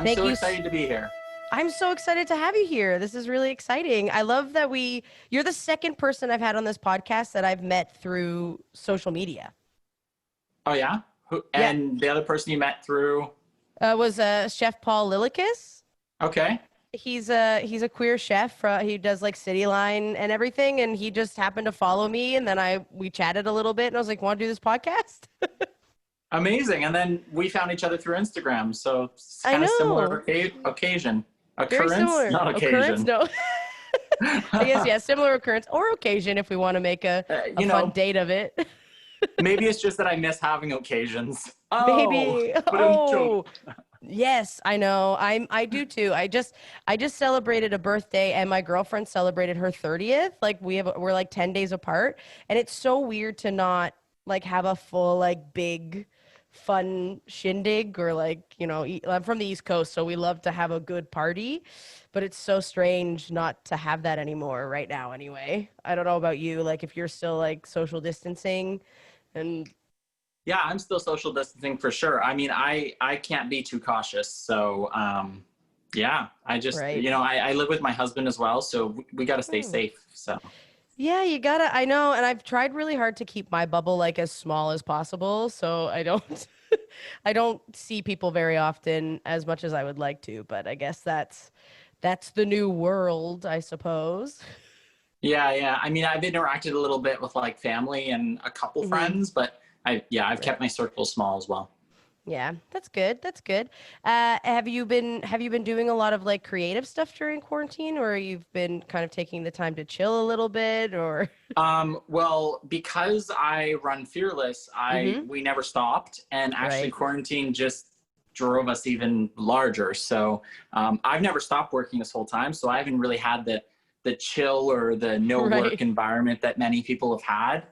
I'm Thank so you. excited to be here. I'm so excited to have you here. This is really exciting. I love that you're the second person I've had on this podcast that I've met through social media. Oh yeah? Yeah. And the other person you met through? Was Chef Paul Lilikis. Okay. He's a queer chef. He does like City Line and everything, and he just happened to follow me, and then we chatted a little bit, and I was like, "Want to do this podcast?" Amazing. And then we found each other through Instagram. So it's I kind of similar know. occasion. Very Occurrence, similar. not Occurrence? occasion. No. I guess, yeah, similar occurrence or occasion if we want to make a You fun know, date of it. maybe it's just that I miss having occasions. Oh, Maybe. but Oh, yes, I know. I do too. I just celebrated a birthday and my girlfriend celebrated her 30th. Like we're like 10 days apart, and it's so weird to not like have a full like big fun shindig or like, I'm from the East Coast, so we love to have a good party, but it's so strange not to have that anymore right now anyway. I don't know about you, like if you're still like social distancing and yeah, I'm still social distancing for sure. I mean, I can't be too cautious. So, yeah, I just, right. I live with my husband as well. So we got to stay Oh. safe. So, Yeah, you gotta, I know, and I've tried really hard to keep my bubble like as small as possible, so I don't I don't see people very often as much as I would like to, but I guess that's the new world, I suppose. yeah, yeah. I mean, I've interacted a little bit with like family and a couple Hmm. friends, but I've kept Right. my circle small as well. Yeah, that's good. That's good. Have you been doing a lot of like creative stuff during quarantine, or you've been kind of taking the time to chill a little bit, or? Well, because I run Fearless, Hmm. we never stopped, and actually Right. quarantine just drove us even larger. So I've never stopped working this whole time, so I haven't really had the chill or the no work Right. environment that many people have had,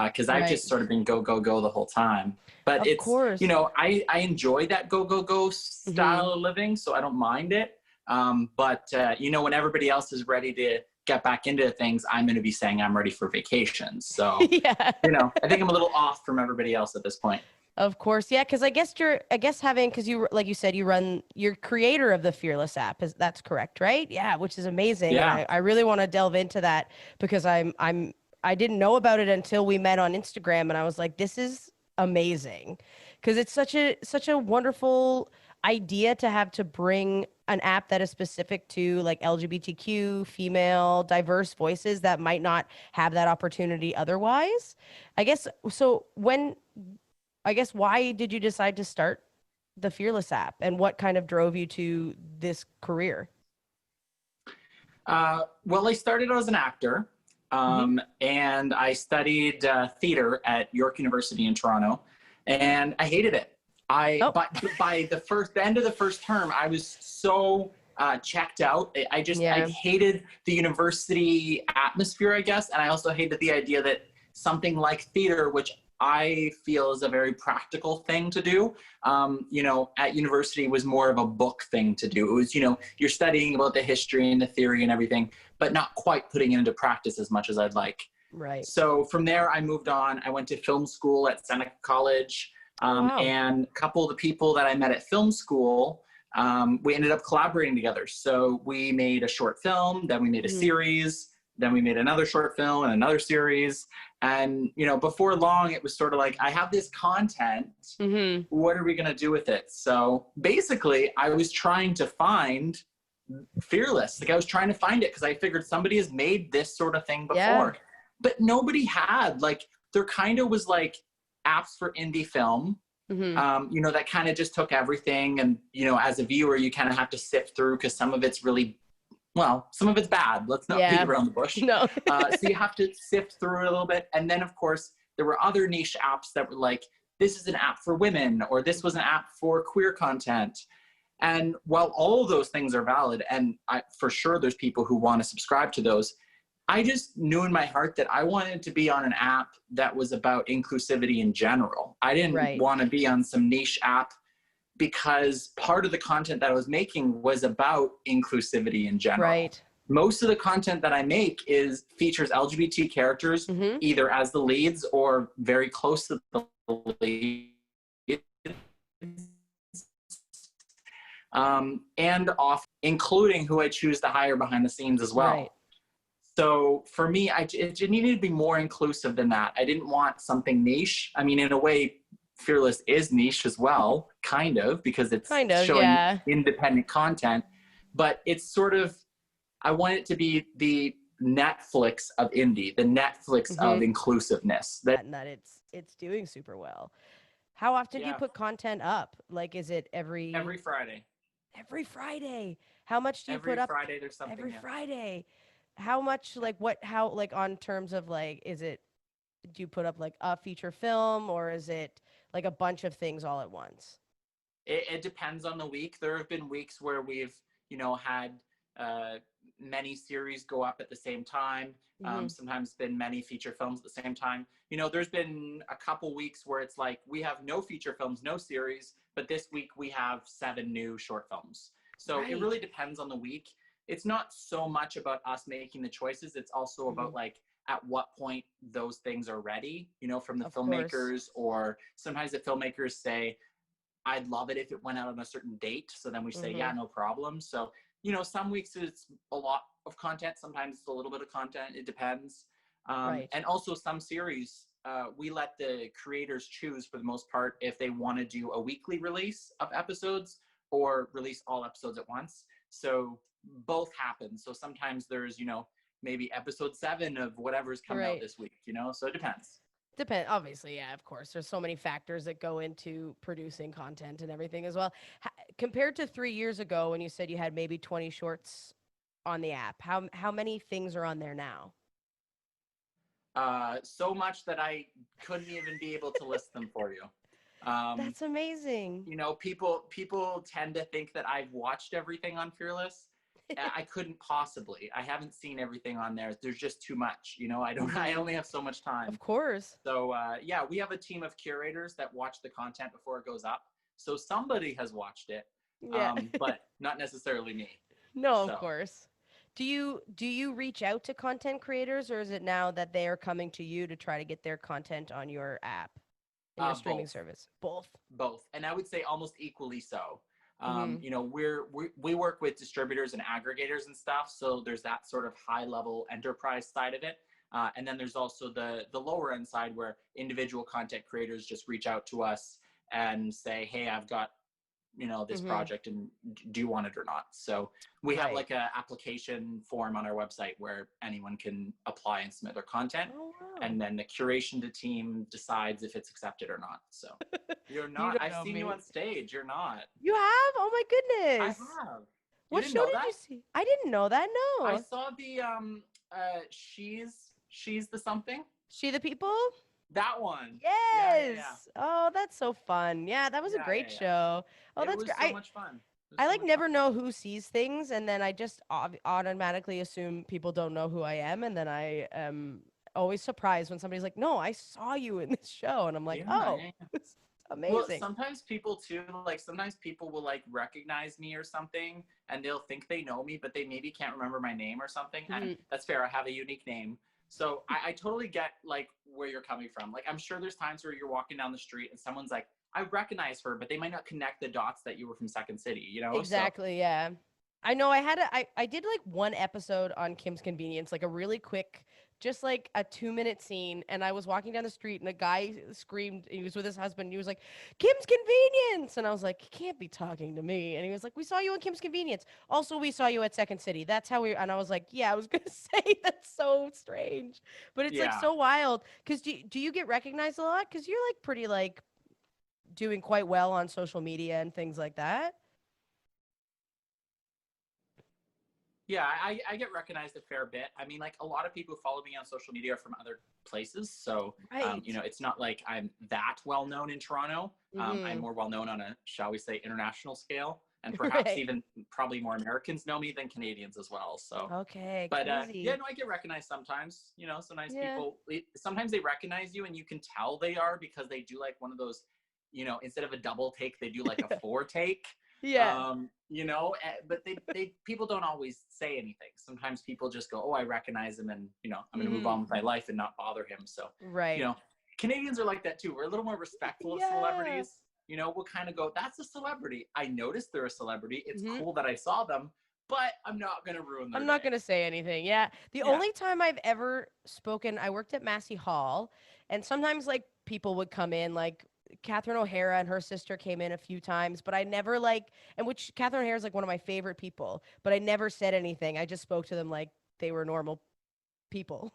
because I've Right. just sort of been go go go the whole time. But Of course. I enjoy that go go go Hmm. style of living, so I don't mind it. But when everybody else is ready to get back into things, I'm going to be saying I'm ready for vacation. So, Yeah. I think I'm a little off from everybody else at this point. Of course, yeah, because I guess having, because like you said, you're creator of the Fearless app, that's correct, right? Yeah, which is amazing, and Yeah. I really want to delve into that because I didn't know about it until we met on Instagram, and I was like, this is amazing, because it's such a wonderful idea to have to bring an app that is specific to like LGBTQ, female, diverse voices that might not have that opportunity otherwise. I guess so. I guess why did you decide to start the Fearless app and what kind of drove you to this career? Well, I started as an actor, Hmm. and I studied theater at York University in Toronto, and I hated it. I Oh, by the end of the first term, I was so checked out. I yeah, hated the university atmosphere, I guess, and I also hated the idea that something like theater, which I feel is a very practical thing to do, at university was more of a book thing to do. It was, you're studying about the history and the theory and everything, but not quite putting it into practice as much as I'd like. right. So from there, I moved on. I went to film school at Seneca College, Oh, wow. and a couple of the people that I met at film school, we ended up collaborating together. So we made a short film, then we made a Hmm. series, then we made another short film and another series. And, before long, it was sort of like, I have this content. Hmm. What are we going to do with it? So basically, I was trying to find Fearless. Like I was trying to find it because I figured somebody has made this sort of thing Yeah. before, but nobody had. Like there kind of was like apps for indie film, Hmm. that kind of just took everything. And, as a viewer, you kind of have to sift through because some of it's really, well, some of it's bad. Let's not beat Yeah. around the bush. No. So you have to sift through it a little bit. And then, of course, there were other niche apps that were like, this is an app for women, or this was an app for queer content. And while all of those things are valid, and for sure there's people who want to subscribe to those, I just knew in my heart that I wanted to be on an app that was about inclusivity in general. I didn't Right. want to be on some niche app because part of the content that I was making was about inclusivity in general. Right. Most of the content that I make features LGBT characters Hmm. either as the leads or very close to the lead. and off, including who I choose to hire behind the scenes as well. Right. So for me, it needed to be more inclusive than that. I didn't want something niche. I mean, in a way, Fearless is niche as well, kind of, because it's showing yeah, independent content. But it's sort of, I want it to be the Netflix of indie, the Netflix of inclusiveness. and that it's doing super well. How often do you Yeah, put content up? Like, is it every Friday. every Friday? How much do you Every put up Friday there's something every new. Friday? How much, like, what, how, like, on terms of, like, is it, do you put up, like, a feature film, or is it, like, a bunch of things all at once? It depends on the week. There have been weeks where we've, had many series go up at the same time. Sometimes been many feature films at the same time. There's been a couple weeks where it's like we have no feature films, no series, but this week we have 7 new short films. So it really depends on the week. It's not so much about us making the choices. It's also about like at what point those things are ready, from the filmmakers, or sometimes the filmmakers say, I'd love it if it went out on a certain date. So then we say, yeah, no problem. So, some weeks it's a lot of content. Sometimes it's a little bit of content. It depends. And also some series, we let the creators choose for the most part if they want to do a weekly release of episodes or release all episodes at once. So both happen. So sometimes there's, maybe episode 7 of whatever's coming out this week, so it depends. Obviously, yeah, of course. There's so many factors that go into producing content and everything as well. Compared to 3 years ago when you said you had maybe 20 shorts on the app, how many things are on there now? So much that I couldn't even be able to list them for you. That's amazing. People tend to think that I've watched everything on Fearless. I couldn't possibly. I haven't seen everything on there. There's just too much. I only have so much time. Of course. So yeah, we have a team of curators that watch the content before it goes up. So somebody has watched it, Yeah. but not necessarily me. No, of course. Do you reach out to content creators, or is it now that they are coming to you to try to get their content on your app, in your streaming service? Both. And I would say almost equally so. We work with distributors and aggregators and stuff, so there's that sort of high level enterprise side of it, and then there's also the lower end side where individual content creators just reach out to us and say, hey, I've got this project, and do you want it or not? So we have like a application form on our website where anyone can apply and submit their content. And then the curation team decides if it's accepted or not. So you're not, I've seen you on stage. You're not. You have? Oh my goodness. I have. What show did you see? I didn't know that. No. I saw the she's the something. She the People? That one. Yes. Yeah. Oh, that's so fun. Yeah, that was a great show. Oh, that's great. So much fun. I like never know who sees things, and then I just automatically assume people don't know who I am, and then I am always surprised when somebody's like, "No, I saw you in this show," and I'm like, "Oh, it's amazing." Well, sometimes people too, sometimes people will recognize me or something, and they'll think they know me, but they maybe can't remember my name or something. And that's fair. I have a unique name. So I totally get where you're coming from. I'm sure there's times where you're walking down the street and someone's like, I recognize her, but they might not connect the dots that you were from Second City, Exactly, so. Yeah. I know I did one episode on Kim's Convenience, a really quick, just a 2-minute scene, and I was walking down the street and a guy screamed, he was with his husband, and he was like, Kim's Convenience! And I was like, he can't be talking to me. And he was like, we saw you on Kim's Convenience. Also, we saw you at Second City. That's how and I was like, yeah, I was gonna say, that's so strange. But it's so wild. Cause do you get recognized a lot? Cause you're pretty doing quite well on social media and things like that. Yeah, I get recognized a fair bit. I mean, a lot of people who follow me on social media are from other places. So, it's not like I'm that well known in Toronto. I'm more well known on a, shall we say, international scale. And perhaps even probably more Americans know me than Canadians as well. So, okay. But I get recognized sometimes. Sometimes people, sometimes they recognize you and you can tell they are because they do one of those, instead of a double take, they do a 4 take. Yeah. But they people don't always say anything. Sometimes people just go, oh, I recognize him, and I'm gonna move on with my life and not bother him. So Canadians are like that too. We're a little more respectful of celebrities. will kind of go, that's a celebrity. I noticed they're a celebrity. It's Mhm. cool that I saw them, but I'm not going to ruin their I'm day. not gonna say anything. Yeah. The Yeah. only time I've ever spoken, I worked at Massey Hall, and sometimes like people would come in, like Catherine O'Hara and her sister came in a few times, but I never like, and which Catherine O'Hara is like one of my favorite people, but I never said anything. I just spoke to them like they were normal people,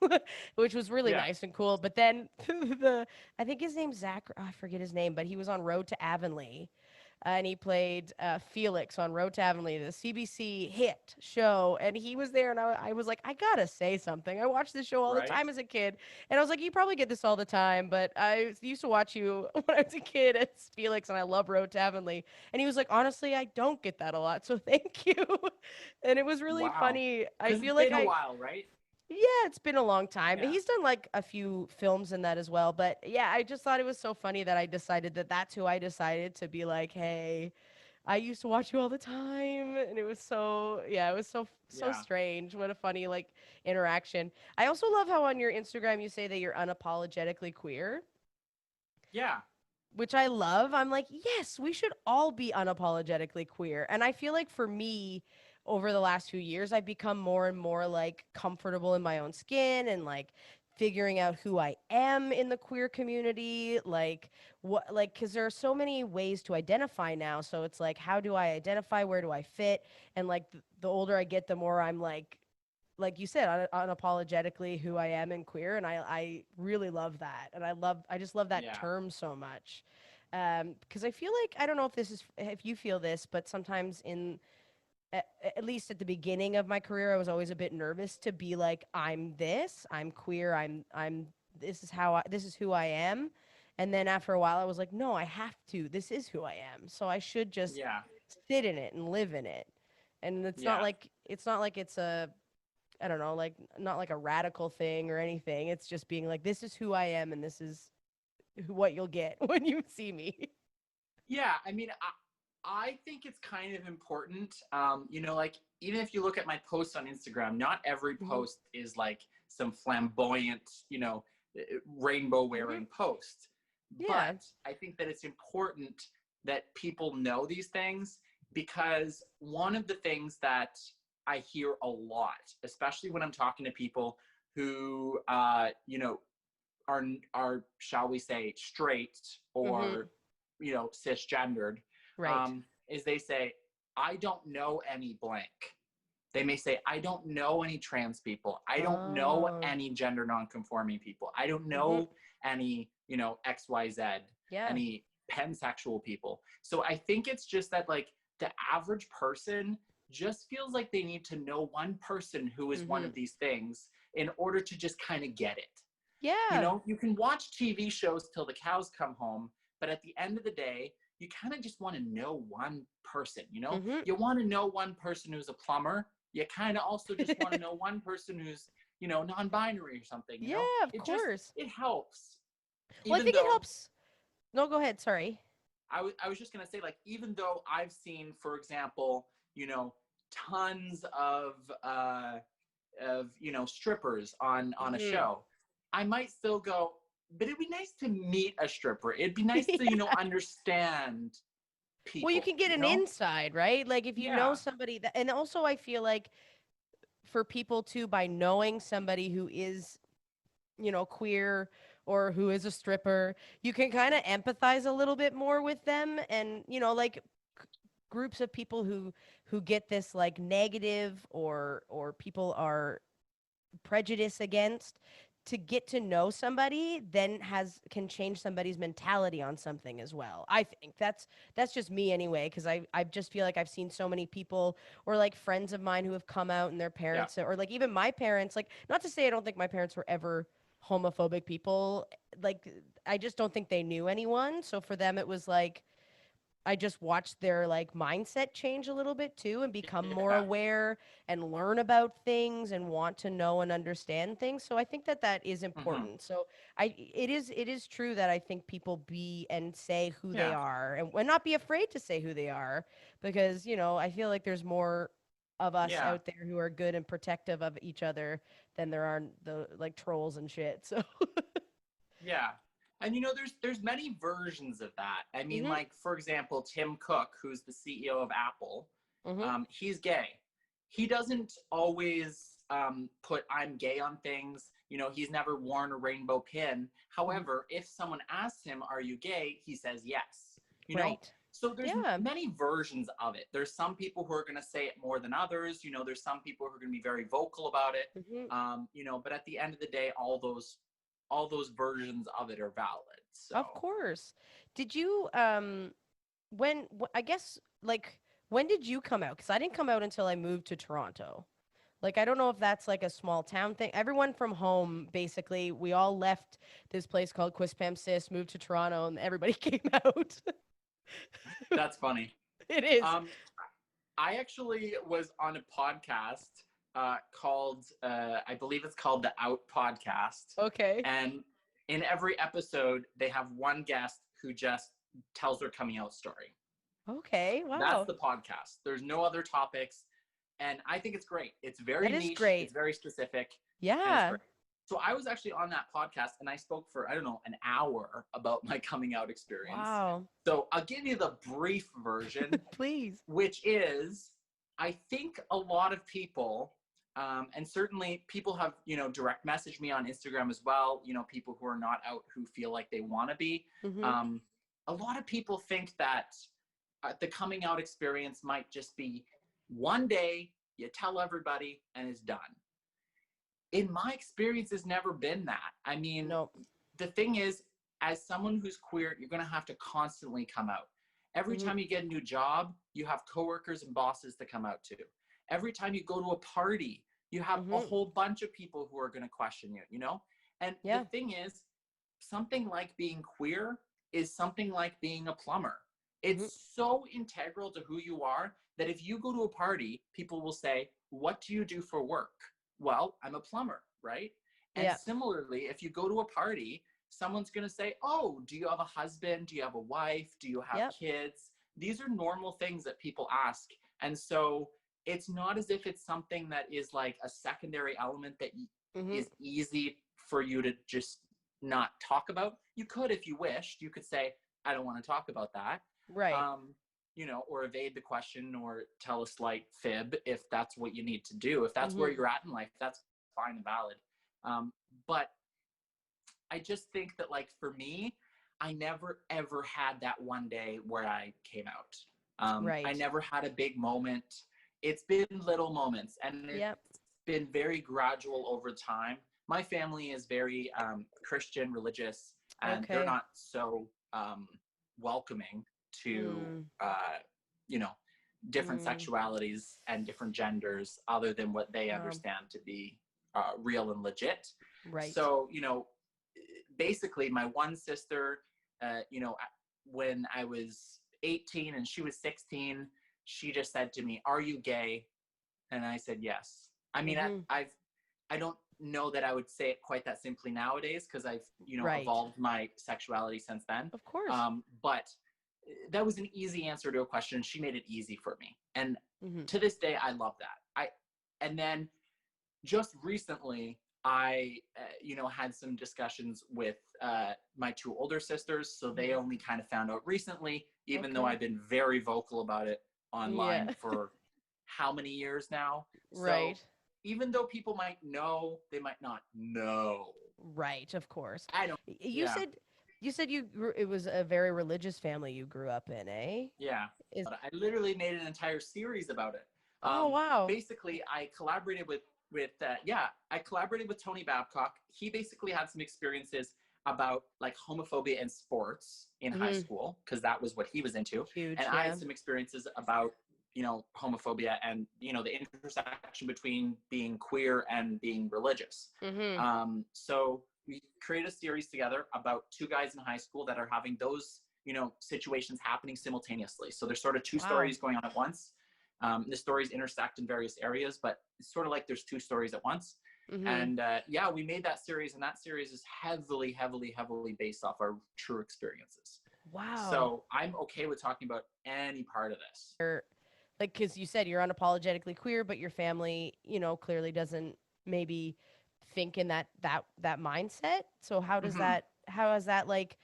which was really Yeah. nice and cool. But then I think his name's Zach, oh, I forget his name, but he was on Road to Avonlea. And he played Felix on Road to Avonlea, the CBC hit show. And he was there, and I was like, I gotta say something. I watched this show all the Right. time as a kid. And I was like, you probably get this all the time, but I used to watch you when I was a kid as Felix, and I love Road to Avonlea. And he was like, honestly, I don't get that a lot, so thank you. And it was really Wow. funny. I Because it's feel like been a while, right? yeah, it's been a long time. Yeah. He's done like a few films in that as well. But yeah, I just thought it was so funny that I decided that that's who I decided to be like, hey, I used to watch you all the time. And it was so, yeah, it was so Yeah. strange. What a funny like interaction. I also love how on your Instagram you say that you're unapologetically queer, Yeah. which I love. I'm like, yes, we should all be unapologetically queer. And I feel like for me, over the last few years, I've become more and more like comfortable in my own skin and like figuring out who I am in the queer community. Like, what, like, because there are so many ways to identify now. So it's like, how do I identify? Where do I fit? And like, the older I get, the more I'm like you said, unapologetically who I am and queer, and I really love that, and I just love that Yeah. term so much, because I feel like I don't know if this is if you feel this, but sometimes at, at least at the beginning of my career, I was always a bit nervous to be like I'm queer, I'm this is who I am, and then after a while I was like no, I have to, this is who I am, so I should just Yeah. sit in it and live in it, and Yeah. it's not like it's a I don't know, like not like a radical thing or anything. It's just being like, this is who I am, and this is what you'll get when you see me. Yeah. I mean, I think it's kind of important. Like even if you look at my posts on Instagram, not every Hmm. post is like some flamboyant, rainbow Hmm. wearing post. Yeah. But I think that it's important that people know these things because one of the things that I hear a lot, especially when I'm talking to people who, are shall we say straight Hmm. or cisgendered, Right. is they say I don't know any blank. They may say I don't know any trans people, I don't know Oh. any gender nonconforming people, I don't Hmm. know any XYZ, Yeah. any pansexual people. So I think it's just that like the average person just feels like they need to know one person who is one Hmm. of these things in order to just kind of get it. Yeah. You can watch TV shows till the cows come home, but at the end of the day, you kind of just want to know one person. Hmm. You want to know one person who's a plumber. You kind of also just want to know one person who's, non-binary or something. Yeah, of It just, course. it helps. Well, I Even think it though helps. No, go ahead. Sorry. I was just going to say, like, even though I've seen, for example, tons of strippers on a Hmm. show, I might still go, but it'd be nice to meet a stripper, it'd be nice to Yeah. understand Well, you people can get an inside, right? Like if you know yeah. somebody that, and also I feel like for people too, by knowing somebody who is queer or who is a stripper, you can kind of empathize a little bit more with them and, like groups of people who get this like negative or people are prejudiced against, to get to know somebody then has can change somebody's mentality on something as well. I think that's just me anyway, because I just feel like I've seen so many people or like friends of mine who have come out and their Yeah. parents or like even my parents, like not to say I don't think my parents were ever homophobic people, like I just don't think they knew anyone, so for them it was like I just watched their like mindset change a little bit too and become more Yeah. aware and learn about things and want to know and understand things. So I think that that is Hmm. important. So it is true that I think people be and say who they Yeah. are and not be afraid to say who they are, because, I feel like there's more of us Yeah. out there who are good and protective of each other than there are the like trolls and shit. So Yeah. And there's many versions of that. I mean, Mm-hmm. like for example, Tim Cook, who's the CEO of Apple, Mm-hmm. he's gay. He doesn't always put "I'm gay" on things. He's never worn a rainbow pin. Mm-hmm. However, if someone asks him, "Are you gay?" he says yes. Right. So there's Yeah. many versions of it. There's some people who are going to say it more than others. There's some people who are going to be very vocal about it. Mm-hmm. But at the end of the day, all those versions of it are valid. Of So course. Did you I guess like when did you come out? Because I didn't come out until I moved to Toronto. Like I don't know if that's like a small town thing. Everyone from home, basically, we all left this place called Quispamsis, moved to Toronto, and everybody came out. that's funny. It is. Um, I actually was on a podcast called, I believe it's called the Out Podcast. Okay. And in every episode, they have one guest who just tells their coming out story. Okay. That's Wow. the podcast. There's no other topics. And I think it's great. It's very That is niche, it's great. very specific, and it's Yeah. great. So I was actually on that podcast and I spoke for, I don't know, an hour about my coming out experience. Wow. So I'll give you the brief version, Please. which is I think a lot of people, and certainly people have, direct messaged me on Instagram as well, people who are not out who feel like they want to be. Mm-hmm. A lot of people think that the coming out experience might just be one day, you tell everybody, and it's done. In my experience, it's never been that. I mean, Nope. the thing is, as someone who's queer, you're going to have to constantly come out. Every Mm-hmm. time you get a new job, you have coworkers and bosses to come out to. Every time you go to a party, you have a Mm-hmm. whole bunch of people who are going to question you. And Yeah. the thing is, something like being queer is something like being a plumber. Mm-hmm. It's so integral to who you are that if you go to a party, people will say, "What do you do for work?" "Well, I'm a plumber," right? And Yeah. similarly, if you go to a party, someone's going to say, "Oh, do you have a husband? Do you have a wife? Do you have Yep. kids?" These are normal things that people ask. And so it's not as if it's something that is like a secondary element that Mm-hmm. is easy for you to just not talk about. You could, if you wished, you could say, "I don't want to talk about that." Right. Or evade the question or tell a slight fib if that's what you need to do. If that's where Mm-hmm. you're at in life, that's fine and valid. But I just think that, like, for me, I never ever had that one day where I came out. I Right. never had a big moment. It's been little moments, and Yep. it's been very gradual over time. My family is very Christian, religious, and they're Okay. not so welcoming to, Mm. different Mm. sexualities and different genders other than what they Wow. understand to be real and legit. Right. So, basically, my one sister, when I was 18 and she was 16, she just said to me, "Are you gay?" And I said, "Yes." I mean, Mm-hmm. I don't know that I would say it quite that simply nowadays because I've, Right. evolved my sexuality since then. Of course. But that was an easy answer to a question. She made it easy for me. And Mm-hmm. to this day, I love that. And then just recently, I, had some discussions with my two older sisters. So they only kind of found out recently, even though Okay. I've been very vocal about it online Yeah. for how many years now. So Right. even though people might know, they might not know. Right. Of course. I don't, You yeah, said it was a very religious family you grew up in, eh? yeah. Is But I literally made an entire series about it. Oh wow. Basically, I collaborated I collaborated with Tony Babcock. He basically had some experiences about like homophobia in sports in high Mm-hmm. school because that was what he was into, and Huge. I had Yeah. some experiences about homophobia and the intersection between being queer and being religious. Mm-hmm. So we created a series together about two guys in high school that are having those situations happening simultaneously. So there's sort of two Wow. stories going on at once. The stories intersect in various areas, but it's sort of like there's two stories at once. Mm-hmm. And we made that series, and that series is heavily, heavily, heavily based off our true experiences. Wow. So I'm okay with talking about any part of this. Or like because you said you're unapologetically queer, but your family, clearly doesn't maybe think in that mindset. So how does Mhm. that has that like,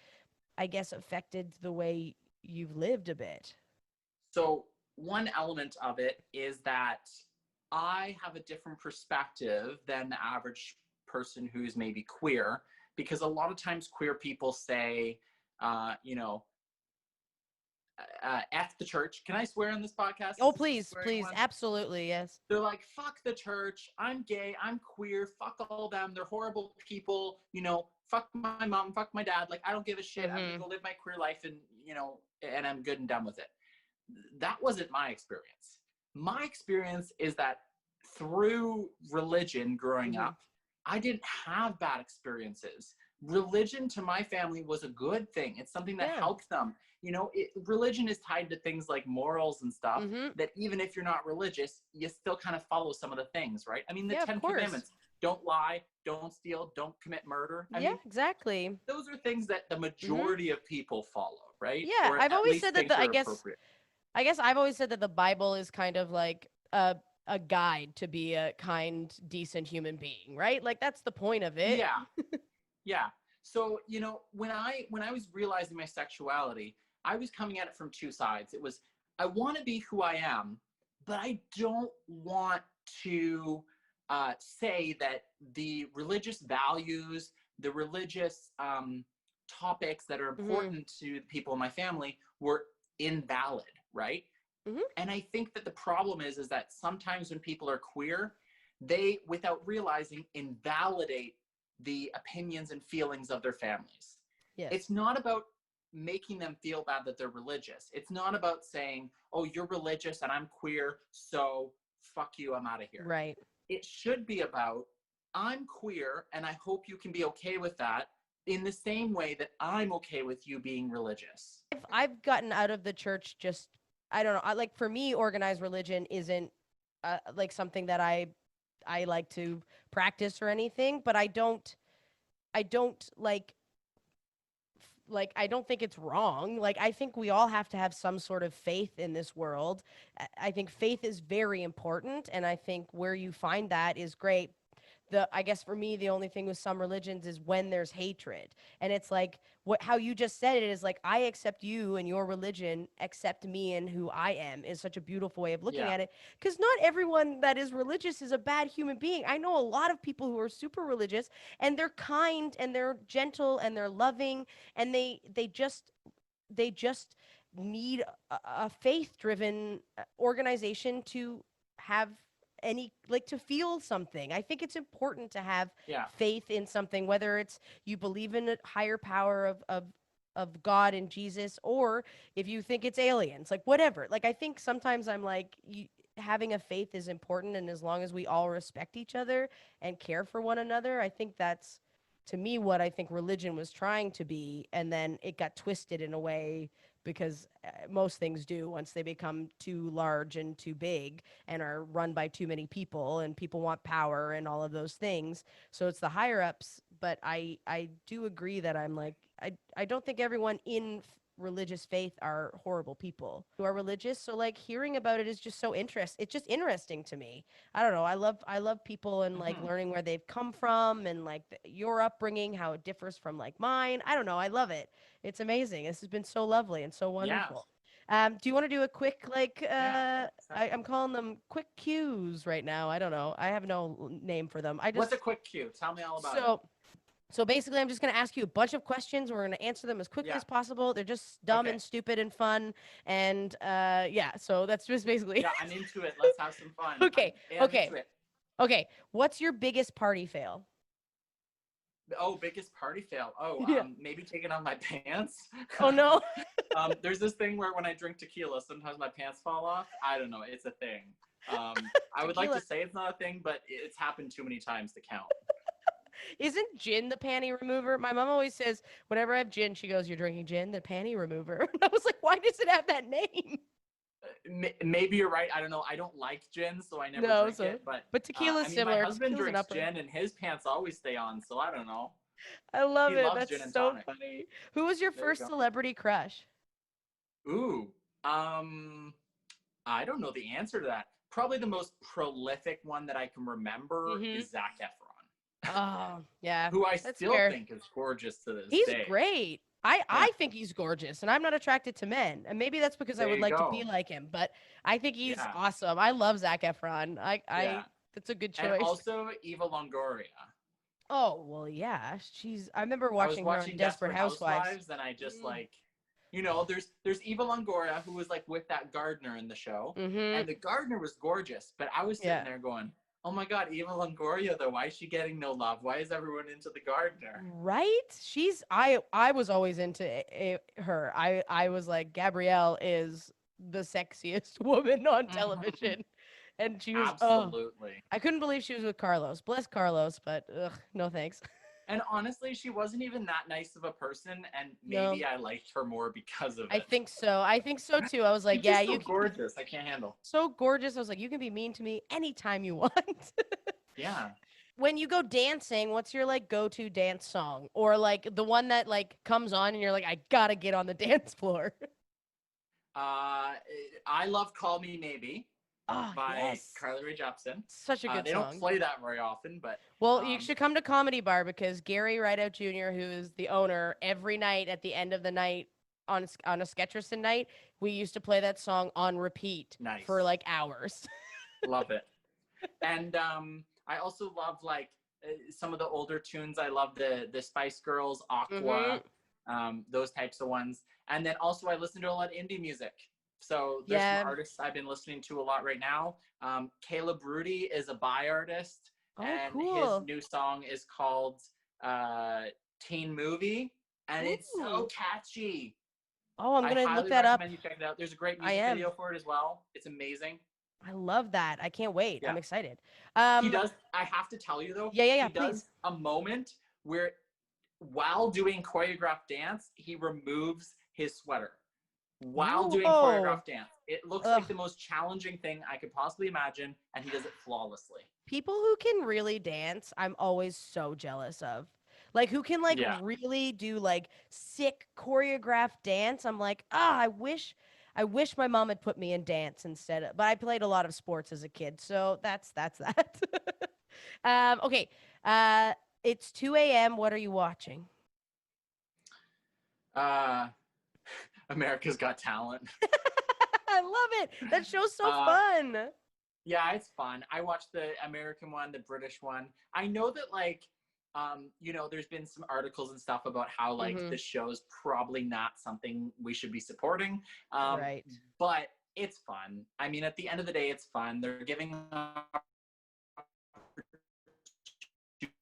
I guess, affected the way you've lived a bit? So one element of it is that I have a different perspective than the average person who's maybe queer, because a lot of times queer people say, you know, F the church. Can I swear on this podcast? Oh, Is this a please, swearing please. one? Absolutely. Yes. They're like, fuck the church. I'm gay. I'm queer. Fuck all them. They're horrible people. You know, fuck my mom. Fuck my dad. Like, I don't give a shit. I'm going to Mm-hmm. go live my queer life and, you know, and I'm good and done with it. That wasn't my experience. My experience is that through religion growing Mm-hmm. up, I didn't have bad experiences. Religion to my family was a good thing. It's something that Yeah. helped them. You know, religion is tied to things like morals and stuff Mm-hmm. that even if you're not religious, you still kind of follow some of the things, right? I mean, the Yeah, of 10 course. Commandments, don't lie, don't steal, don't commit murder. I Yeah, mean, exactly. those are things that the Mm-hmm. majority of people follow, right? Yeah, Or I've at always least said that think I are guess appropriate. I've always said that the Bible is kind of like a guide to be a kind, decent human being, right? Like that's the point of it. Yeah. Yeah. So, you know, when I was realizing my sexuality, I was coming at it from two sides. It was, I want to be who I am, but I don't want to say that the religious values, the religious topics that are Mm-hmm. important to the people in my family were invalid, right? Mm-hmm. And I think that the problem is that sometimes when people are queer, they, without realizing, invalidate the opinions and feelings of their families. Yes. It's not about making them feel bad that they're religious. It's not about saying, oh, you're religious and I'm queer, so fuck you, I'm out of here. Right. It should be about, I'm queer and I hope you can be okay with that in the same way that I'm okay with you being religious. I've gotten out of the church just I don't know. Like for me, organized religion isn't like something that I like to practice or anything, but I don't like I don't think it's wrong. Like I think we all have to have some sort of faith in this world. I think faith is very important, and I think where you find that is great. I guess for me the only thing with some religions is when there's hatred, and it's like what how you just said it is like I accept you and your religion, accept me and who I am is such a beautiful way of looking Yeah. at it, because not everyone that is religious is a bad human being. I know a lot of people who are super religious and they're kind and they're gentle and they're loving, and they just need a faith driven organization to have any like to feel something. I think it's important to have Yeah. faith in something, whether it's you believe in a higher power of God and Jesus, or if you think it's aliens, like whatever. Like I think sometimes I'm like having a faith is important, and as long as we all respect each other and care for one another, I think that's to me what I think religion was trying to be, and then it got twisted in a way because most things do once they become too large and too big and are run by too many people and people want power and all of those things. So it's the higher ups, but I do agree that I'm like I don't think everyone in religious faith are horrible people who are religious. So like hearing about it is just so it's just interesting to me. I don't know. I love people and like Mm-hmm. learning where they've come from and like your upbringing, how it differs from like mine. I don't know. I love it. It's amazing. This has been so lovely and so Yeah. wonderful. Do you want to do a quick like Yeah. I'm calling them quick cues right now. I don't know. I have no name for them. I What's a just quick cue? Tell me all about it. so so basically, I'm just going to ask you a bunch of questions. We're going to answer them as quickly Yeah. as possible. They're just dumb Okay. and stupid and fun. And yeah, so that's just basically. Yeah, I'm into it. Let's have some fun. Okay. I'm into Okay. it. Okay. What's your biggest party fail? Oh, biggest party fail. Oh, Yeah. maybe taking off my pants. Oh no. There's this thing where when I drink tequila, sometimes my pants fall off. I don't know. It's a thing. I would like Tequila. to say it's not a thing, but it's happened too many times to count. Isn't gin the panty remover? My mom always says whenever I have gin, she goes, "You're drinking gin, the panty remover." And I was like, "Why does it have that name?" Maybe you're right. I don't know. I don't like gin, so I never No, drink so it. But tequila I is mean, my similar. husband Tequila's an drinks upper. gin, and his pants always stay on. So I don't know. I love He it. loves That's gin and so tonic. funny. Who was your There you first go. celebrity crush? Ooh. I don't know the answer to that. Probably the most prolific one that I can remember Mm-hmm. is Zac Efron. Oh, yeah. who I That's still fair. think is gorgeous to this He's day. great. Yeah, I think he's gorgeous, and I'm not attracted to men. And maybe that's because I there would you like to be go. like him, but I think he's Yeah, awesome. I love Zac Efron. yeah. That's a good And choice. also Eva Longoria. Oh, well, yeah. I remember I was watching her on watching Desperate Desperate Housewives. Housewives, and I just Mm. like, there's Eva Longoria who was like with that gardener in the show, Mm-hmm. and the gardener was gorgeous, but I was sitting Yeah. there going, oh my god, Eva Longoria though, why is she getting no love? Why is everyone into the gardener? Right? I was always into her. I was like, Gabrielle is the sexiest woman on Mhm. television. And she was, oh, Absolutely. I couldn't believe she was with Carlos. Bless Carlos, but ugh, no thanks. And honestly, she wasn't even that nice of a person, and No, maybe I liked her more because of I it. think so. I think so too. I was like, She's yeah, just so gorgeous. I can't handle. so gorgeous. I was like, you can be mean to me anytime you want. Yeah. When you go dancing, what's your like go-to dance song? Or like the one that like comes on and you're like, I gotta get on the dance floor. Uh, I love Call Me Maybe Oh, by yes. Carly Rae Jepsen. Such a good They don't song. play that very often, but Well, you should come to Comedy Bar because Gary Rideout Jr., who is the owner, every night at the end of the night on a Sketcherson night, we used to play that song on repeat for nice. like hours. Love it. And I also love like some of the older tunes. I love the Spice Girls, Mm-hmm. Aqua, those types of ones. And then also I listen to a lot of indie music. So there's some Yeah. artists I've been listening to a lot right now. Caleb Rudy is a bi artist, Oh, and his cool. new song is called uh, Teen Movie, and it's so Ooh. catchy. Oh, I'm I gonna look highly that up. recommend you check it out. There's a great I music am. video for it as well. It's amazing. I love that. I can't wait. Yeah. I'm excited. He does, I have to tell you though, Yeah, he does please. a moment where while doing choreographed dance, he removes his sweater while doing Whoa. choreographed dance. It looks Ugh. like the most challenging thing I could possibly imagine, and he does it flawlessly. People who can really dance, I'm always so jealous of. Like who can like Yeah. really do like sick choreographed dance. I'm like, I wish my mom had put me in dance instead of, but I played a lot of sports as a kid. So that's that. Okay. Uh it's 2 a.m. What are you watching? Uh, America's Got Talent. I love it. That show's so uh, fun. yeah, it's fun. I watched the American one, the British one. I know that like there's been some articles and stuff about how like Mm-hmm. the show's probably not something we should be supporting. Right. But it's fun. I mean, at the end of the day, it's fun. They're giving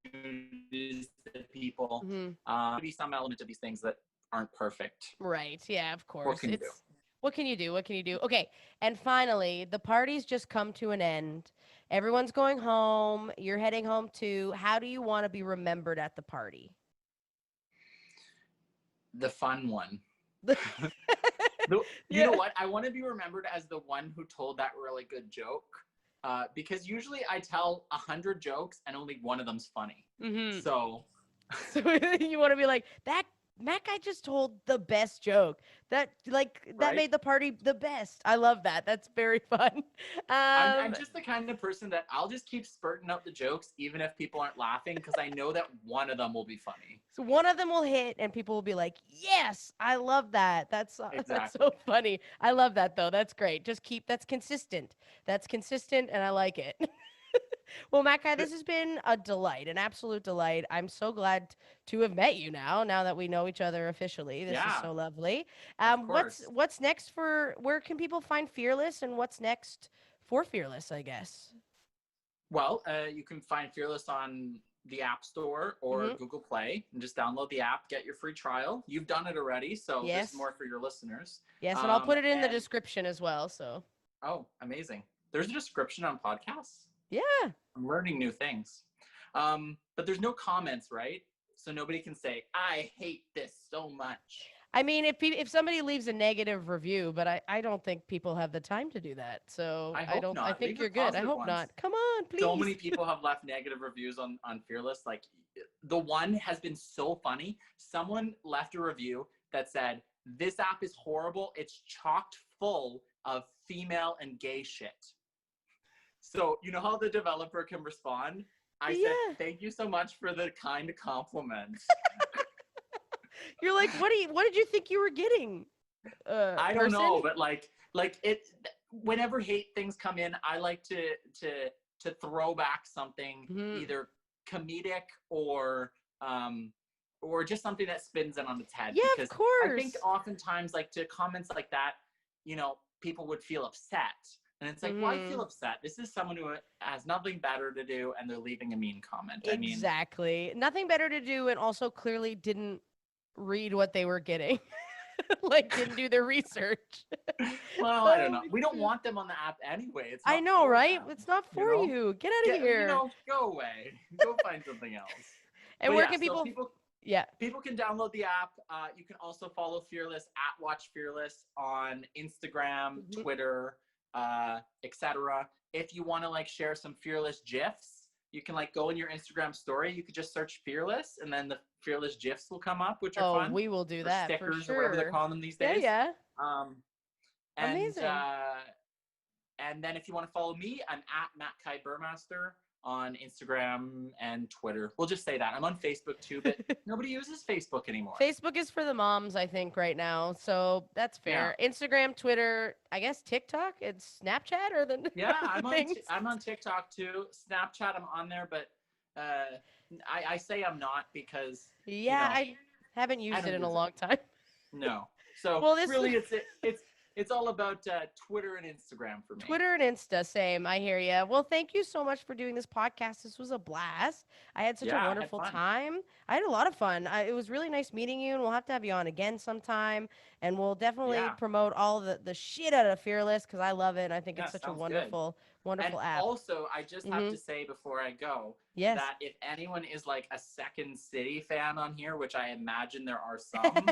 opportunities to people. Mm-hmm. Maybe some element of these things that aren't perfect. Right. Yeah, of What course. can you do? It's what can you do? What can you do? Okay. And finally, the party's just come to an end. Everyone's going home. You're heading home too. How do you want to be remembered at the party? The fun one. You know Yeah. what? I want to be remembered as the one who told that really good joke. Because usually I tell 100 jokes and only one of them's funny. Mm-hmm. So So you want to be like that guy just told the best joke. That right? made the party the best. I love that. That's very fun. I'm just the kind of person that I'll just keep spurting out the jokes even if people aren't laughing because I know that one of them will be funny. So one of them will hit, and people will be like, "Yes, I love that. That's that's Exactly. so funny. I love that though. That's great. Just keep that's consistent. That's consistent, and I like it." Well, Makai, this has been a delight, an absolute delight. I'm so glad to have met you now. Now that we know each other officially, this is Yeah, so lovely. of What's course. what's next for? Where can people find Fearless, and what's next for Fearless? I guess. Well, you can find Fearless on the App Store or Mm-hmm. Google Play and just download the app, get your free trial. You've done it already, so this is Yes. more for your listeners. Yes, and I'll put it in the And description as well. So. oh, amazing. There's a description on podcasts. Yeah. I'm learning new things. But there's no comments, right? So nobody can say, I hate this so much. I mean, if somebody leaves a negative review, but I don't think people have the time to do that. So I hope I not. think Leave the you're good. I positive hope ones. not. Come on, So please. many people have left negative reviews on Fearless. Like the one has been so funny. Someone left a review that said, this app is horrible. It's chocked full of female and gay shit. So you know how the developer can respond? I said, Yeah. thank you so much for the kind compliment. You're like, what did you think you were getting? I don't Person? know, but like it, whenever hate things come in, I like to throw back something Mhm. either comedic or just something that spins it on its head, Yeah, of because I think course. oftentimes, like, to comments like that, people would feel upset. And it's like, why feel Mhm. upset? This is someone who has nothing better to do and they're leaving a mean comment. I mean, Exactly. Nothing better to do, and also clearly didn't read what they were getting. Like, didn't do their research. well, I don't Oh know. my We don't God. want them on the app anyway. It's I not know, for right? them, It's not you for know? you. Get out of here. Go away. Go find something else. And But where yeah, can so people? people Yeah. people can download the app. You can also follow Fearless at Watch Fearless on Instagram, Mhm. Twitter, etc. If you want to like share some Fearless GIFs, you can like go in your Instagram story. You could just search Fearless, and then the Fearless GIFs will come up, which are Oh, fun, we will do or that for stickers or whatever they're sure. calling them these Yeah, days. yeah. Um, and Amazing. and then if you want to follow me, I'm at Matkai Burmaster on Instagram and Twitter. We'll just say that. I'm on Facebook too, but nobody uses Facebook anymore. Facebook is for the moms, I think, right now. So that's Yeah. fair. Instagram, Twitter, I guess TikTok, it's Snapchat or the, Yeah, the things. I'm on TikTok too. Snapchat, I'm on there, but I say I'm not because, Yeah, I haven't I used it don't in a use it. long time. No. So Well, this really it's all about Twitter and Instagram for me. Twitter and Insta, same. I hear you. Well, thank you so much for doing this podcast. This was a blast. I had such a Yeah, I had wonderful fun. time. I had a lot of fun. It was really nice meeting you, and we'll have to have you on again sometime. And we'll definitely Yeah. promote all the shit out of Fearless because I love it. And I think Yeah, it's such a sounds good. wonderful, And wonderful app. also, I just have Mm-hmm. to say before I go Yes. that if anyone is like a Second City fan on here, which I imagine there are some,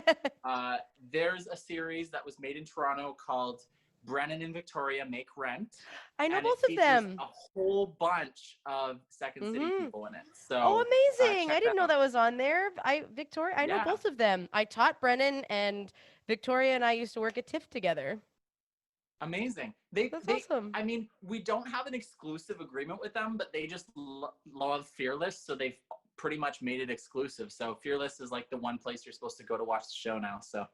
there's a series that was made in Toronto called Brennan and Victoria Make Rent, I know and it both of features them. a whole bunch of Second City Mm-hmm. people in it. Oh, So amazing. I check that didn't know out. that was on there. Victoria, I know Yeah, both of them. I taught Brennan, and Victoria and I used to work at TIFF together. amazing. That's awesome. I mean, we don't have an exclusive agreement with them, but they just love Fearless, so they've pretty much made it exclusive. So Fearless is like the one place you're supposed to go to watch the show now. So it's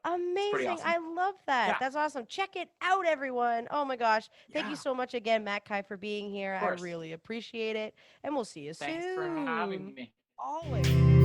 pretty Amazing. awesome. I love that. Yeah, That's awesome. Check it out, everyone. Oh my gosh. Thank you yeah, so much again, Matt Kai, for being here. of I course. really appreciate it. And we'll see you Thanks for having soon. me. Always.